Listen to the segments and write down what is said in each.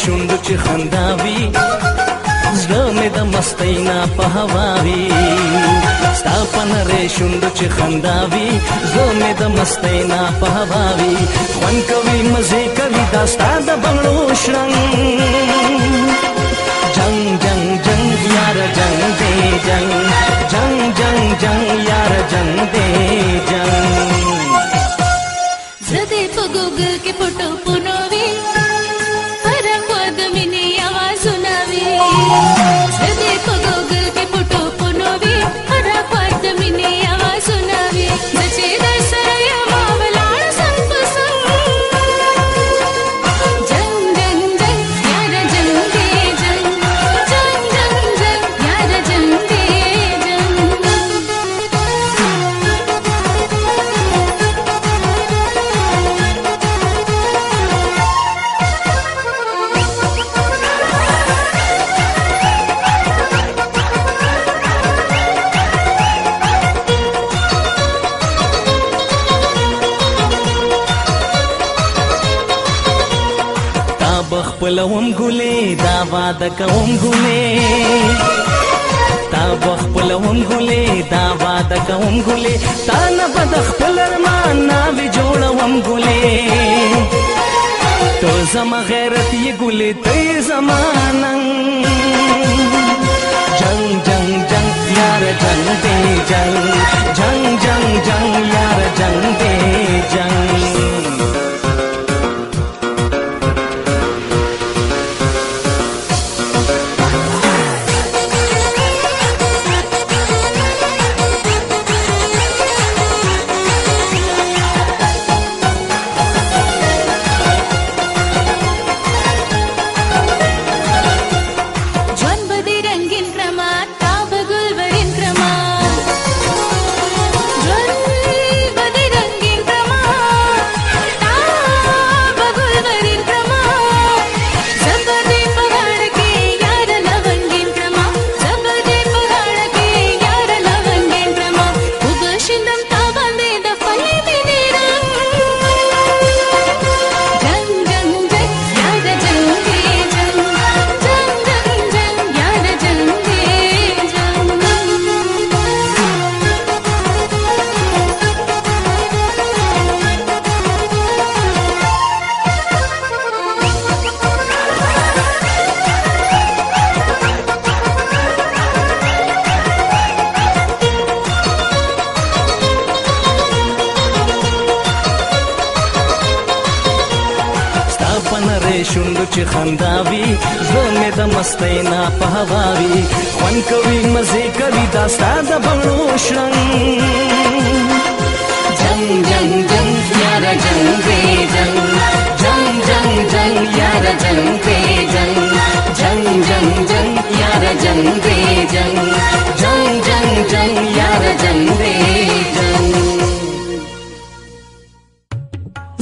شونډو چې خنداوي زړه مې د مستۍ نه په هوا وي ستا په نرۍ شونډو چې خنداوي زړه مې د مستۍ نه په هوا وي خوند کوي مزې کوي دا ستا د بنګړو شرنګ جنگ جنگ جنگ یار جنگ دے جنگ جنگ جنگ جنگ یار جنگ دے جنگ زده په ګوګل کې پټو پونوي هر خود مینه आवाजونه وي زده په ګوګل کې پټو پونوي هر خود مینه आवाजونه وي چې د سره یم ولار څنګ پسنګ جنگ جنگ جنگ یار جنگ دے جنگ جنگ جنگ جنگ یار جنگ دے خپلوم ګلې دا واده کوم ګلې تا بخپلوم ګلې دا واده کوم ګلې تا نه به د خپل ارمان ناوې جوړوم ګلې تو زما غیرت یې ګلې ته یې زما ننګ جنگ جنگ جنگ یار جنگ دے جنگ جنگ جنگ جنگ یار جنگ دے جنگ شونډو چې خنداوي زړه مې د مستۍ نه په هوا وي خوند کوي مزې کوي دا ستا د بنګړو شرنګ جنگ جنگ جنگ یار جنگ دے جنگ جنگ جنگ جنگ یار جنگ دے جنگ جنگ جنگ جنگ یار جنگ دے جنگ جنگ جنگ جنگ یار جنگ دے جنگ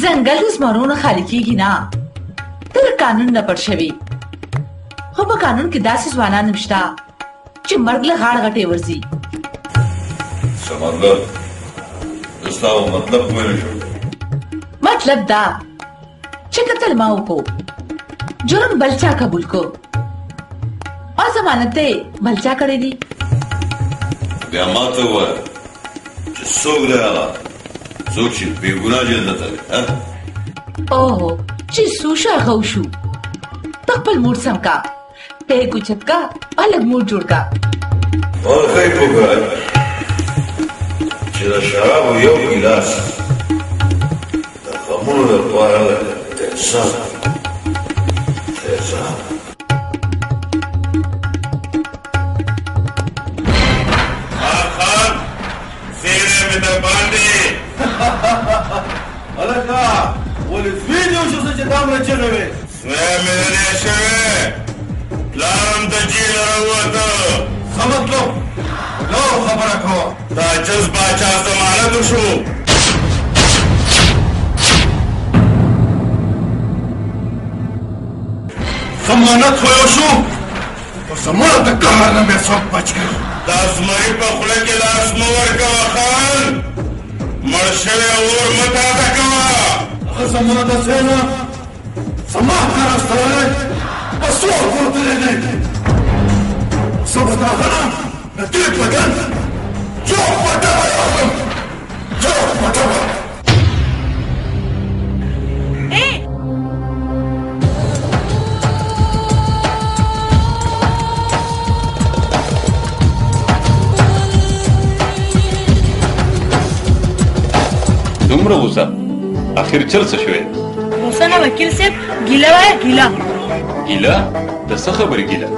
ځنګل د زمرو نه خالي کېږي نه تر قانون نه پټ شوي خو په قانون کې داسې ځوانان نشته چې مرګ له غاړه غټې ورځي سمندر دستا مطلب ویل شو مطلب دا چې قتل ما وکړو جرم بلچا قبول کو او ضمانت یې بلچا کړی دی بیا ما ته ووایه چې څوک دی هغه څوک چې بې ګناه جنت ته ځي اوه چې سوشا غوشو تخپل موډ سم کا ته کوچت کا الګ موډ جوړ کا اور خیر وګورئ چې د شرابو یو ګیلاس د غمونو لپاره تحسان خان زیره مې در باندې هلکه ولې سوی دې وشو چې دامره چغې وې سوی مې نه شوې پلارم د جیل راووته ښه مطلب نو خبره کوه دا جز باچا ضمانت وشو ضمانت خو یو شو خو زما د قهر نه مې څوک بچ کړي دا زمري په خوله کې لاس مه ورکوه خان مړ شوی اور مه تازه کوه هغه زما د ځای نه زما کار استولی مسوح قوتلني صبت غنم نتيب بدن جوح مدبر يا عم جوح مدبر دومره غوسه اخر چل څه شوی غوسه نه وکیل صاحب ګیله وایه ګیله ګیله د څه خبرې ګیله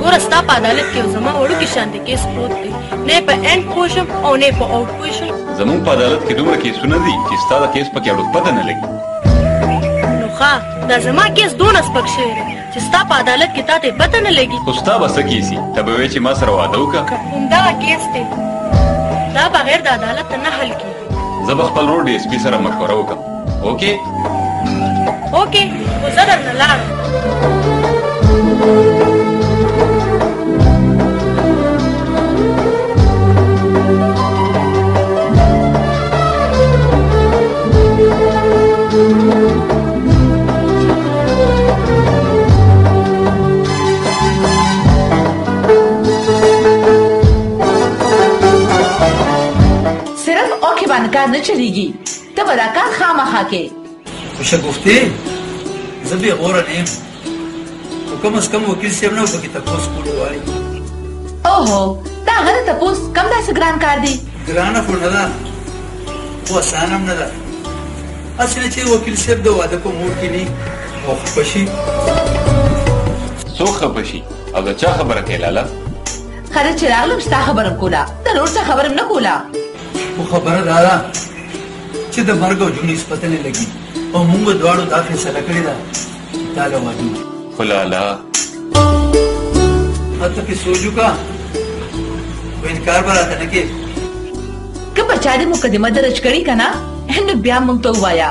ګوره ستا په عدالت کې یو زما وړوکي شانتې کیس پروت دی نه په اینډ پوه شم او نه په آوټ پوه شم زمونږ په عدالت کې دومره کیسونه دي چې ستا د کیس پکې اړوک پته نه لګي نو ښه دا زما کیس دونه سپک شوی دی چې ستا په عدالت کې تا ته پته نه لګي خو ستا به څه کیسي ته به وایې چې ما سره واده وکړه همدغه کیس دی دا بغیر د عدالت نه حل کیږي زه به خپل روډ ډي اس پي سره مشوره وکړم اوکې اوکې خو زه درنه لاړم کار نه چلیږي ته به دا کار خامخا کې شګفتې زه بې غوره نه یم خو کم از کم وکیل صاحب نه پکې تپوس کولو غواړي اوهو دا هغه تپوس کم داسې ګران کار دی ګرانه خو نه ده خو اسانه هم نه ده هسې نه چې وکیل صاحب د واده په موډ کې وي او خفه شي څوک خفه شي او د چا خبره کوې لاله خره چې راغلم ستا خبره م کوله د نور څه خبره م نه کوله خو خبره دا ده چې د مرګ او ژوند هېڅ پته نه لګي او موږ دواړو دا فیصله کړې ده چې تا له واده خو لاله هلته کې سوچ وکړه خو انکار به راته نه کوې که په چا دې مقدمه درج کړي که نه نو بیا موږ ته ووایه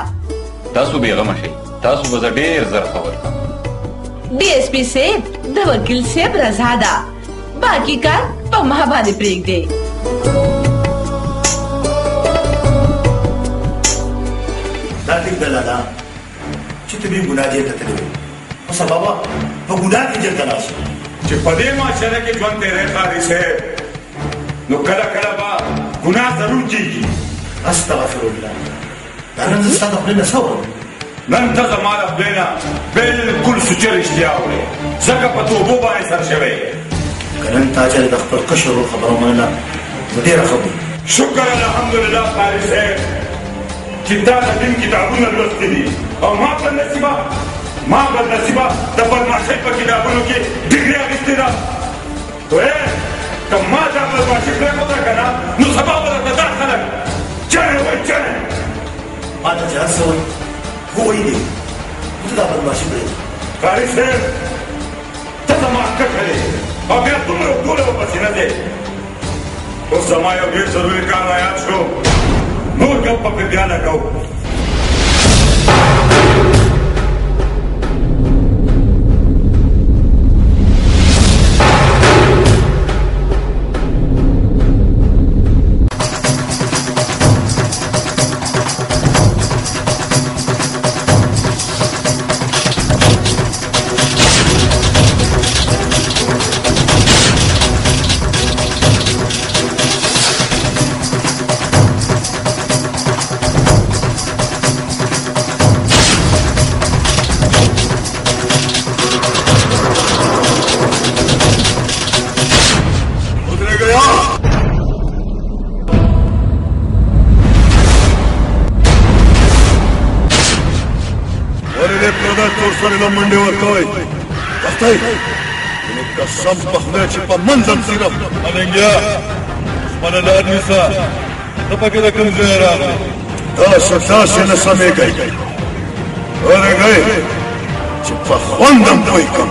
تاسو بېغمه شئ تاسو به زه ډېر زر خبر کړم ډي اس پي صاحب د وکیل صاحب رضا ده باقي کار په ما باندې پرېږدې دا ټیک ده لالا چې ته بې ګناه جیل ته تللی وې خو سبا به په ګناه کې جیل ته لاړ شې چې په دې معاشره کې ژوند تېری قاضي صاحب نو کله کله به ګناه ضرور کېږي استغفر الله دا نن زه ستا د خولې نه څه واورم نن ته زما د خولې نه بلکل سوچه رښتیا اورې ځکه په توبو باندې سر شوی که نن تا چې د خپل کشر ورور خبره ومنله نو ډېره ښه به شکر الحمدلله قاضي صاحب چې تا د دین کتابونه لوستي دي او ما بدنصیبه د بدماشۍ په کتابونو کې ډګري اخیستې ده که ما دا بدماشي پرېښوده که نه نو سبا به درته دا خلک چڼې وایي چڼې ما ته چې هر څه وایي خو وایي دي ته دا بدماشي پرېږده قاري صاحب ته زما کښه دی او بیا دومره ټوله به پسې نه دی اوس زما یو ډېر ضروري کار رایاد شو نور گپ پکې بیا نه کوو منډې ورکوئ وختئ نو قسم په خدای چې په منځم صرف ملنګیا دښمنه لار نیسه ته پکې د کوم ځای راغلی تاسو داسې نه سمېږئ ورېږئ چې په خوندم پوه کړم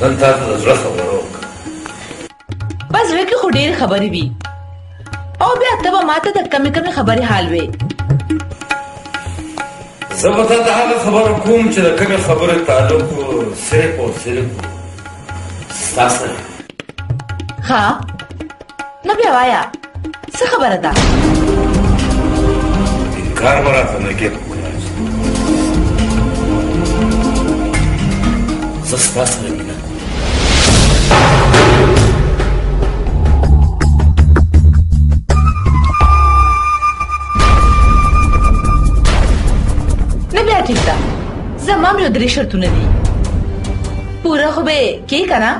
نن تاسو د زړه خبره وکړه بس زړه کې خو ډېر خبرې وي او بیا ته به ماته د کمې کمې خبرې حال وې زه به تا ته هغه خبره کوم چې د کومې خبرې تعلق صرف او صرف ستا سره ها نو بیا وایه څه خبره ده انکار به راته نه کېږي پوکراج زه ستا سره مینه کوم نه بیا ټیک ده زما هم یو درې شرطونه دي پوره خو به کې که نه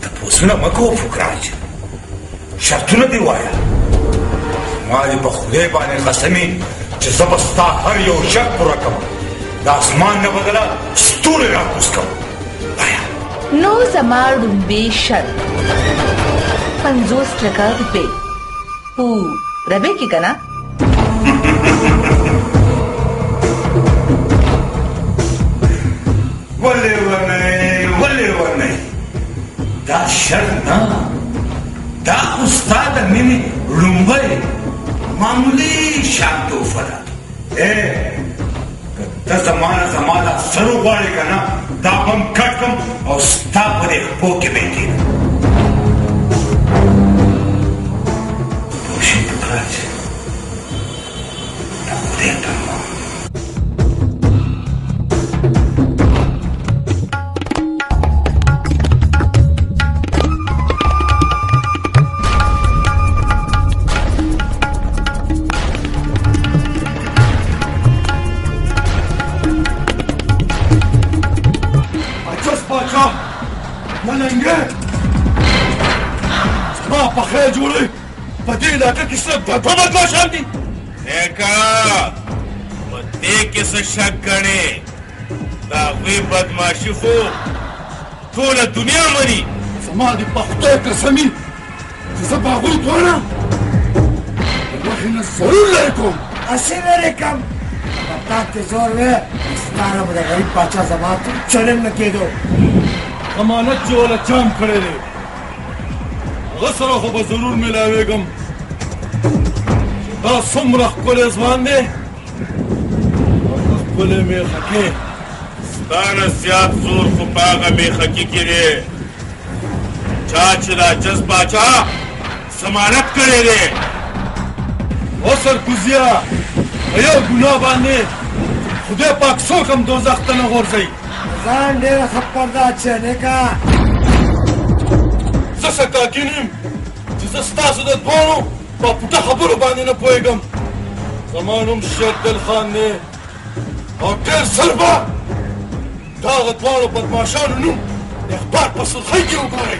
تپوسونه مه کوه پوکراج شرطونه دې وایه ما دې په خدای باندې قسمي چې زه به ستا هر یو شرط پوره کوم د اسمان نه بدله ستوري راکوز کوم وایه نو زما ړومبې شرط 50 لکه روپۍ پوره به کې که نه ولې ورنه دا شرط نه دا خو ستا د مینې لومړی معمولي شان تحفه ده که ته زما دا سر وغواړې که نه دا به هم کټ کړم او ستا په دې پښو کې به یې کښېږدم پوه شوې پوکراج د خدای ترما ملنګه زما په خیر جوړې په دې علاقه کې صرف دوه بدماشان دي نیکه په دې کې څه شک ګڼې د هغوی بدماشي خو ټوله دنیا مني زما دې په خدای قسمي چې زه په هغوی دواړه د غوښې نه ضرور لرې کوم هسې لرې کړم په تا کې زور وی ستا نه به د غریب پاچا زما چلم نه کېدو امانت چې وله چام کړی دی هغه سره خو به ضرور میلاوېږم دا څومره ښکلی ځوان دی هغه ښکلی میخکې ستا نه زیات زور خو په هغه میخکي کې دی چا چې د عجز باچا ضمانت کړی دی او سرکوزیه په یو ګناه باندې خدای پاک څوک هم دوزخ ته نه غورځوي ځان ډېره خپر ده چې نیکه زه سکاکین یم چې زه ستاسو د دواړو په پوټه خبرو باندې نه پوهېږم زما نوم شیردل خان دی او ډېر ژر به د هغه دواړو بدماشانو نوم د اخبار په سرخۍ کې وګورئ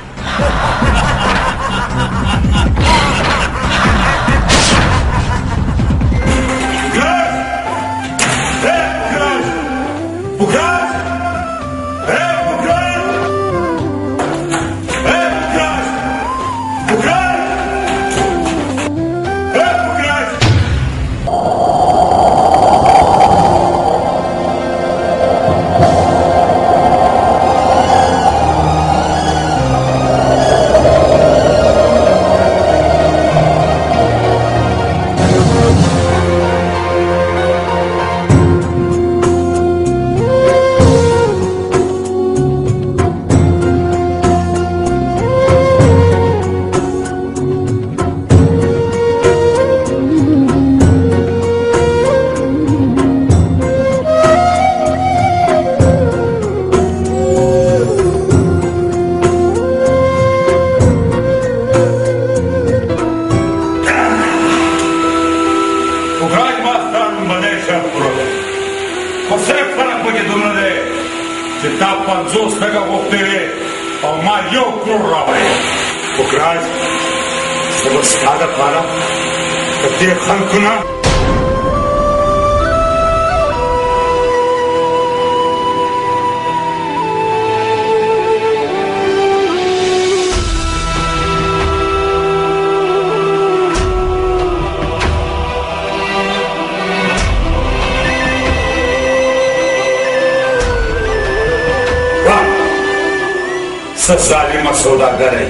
ظالمه سوداګرۍ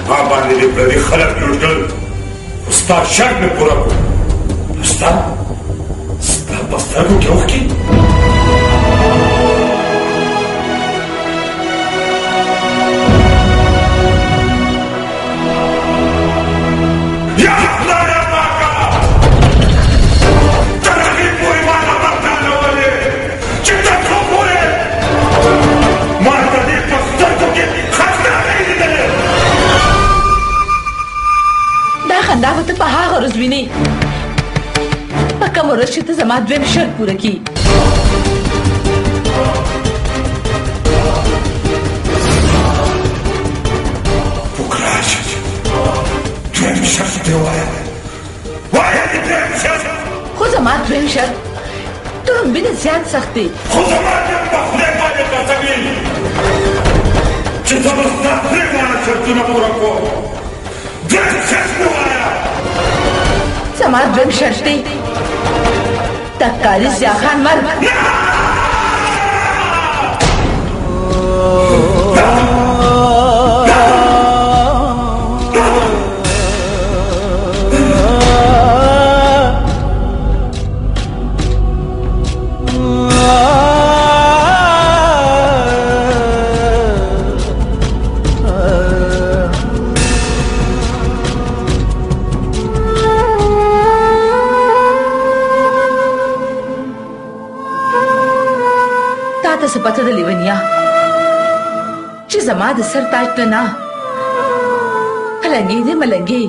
ما باندې دې پردي خلک لوټ کړل ستا شرط مې پوره کړو ستا په سترګو کې اوښکې خندا به ته په هغه ورځ وینې په کومه ورځ چې ته زما دویم شرط پوره کړي دویم شرط دې ووایه وایه دې دویم شرط خو زما دویم شرط تر هم نه زیات سخت دی خو زما دویم په خدای باندې قسم وي چې زه به ستا درې واړه شرطونه پوره کوم دویم شرط دې ووایه زما دویم شرط دی د قاضي ضیا خان مرګ څه پته ده لیونیا چې زما د سر تاج ته نه ملنګې دې ملنګې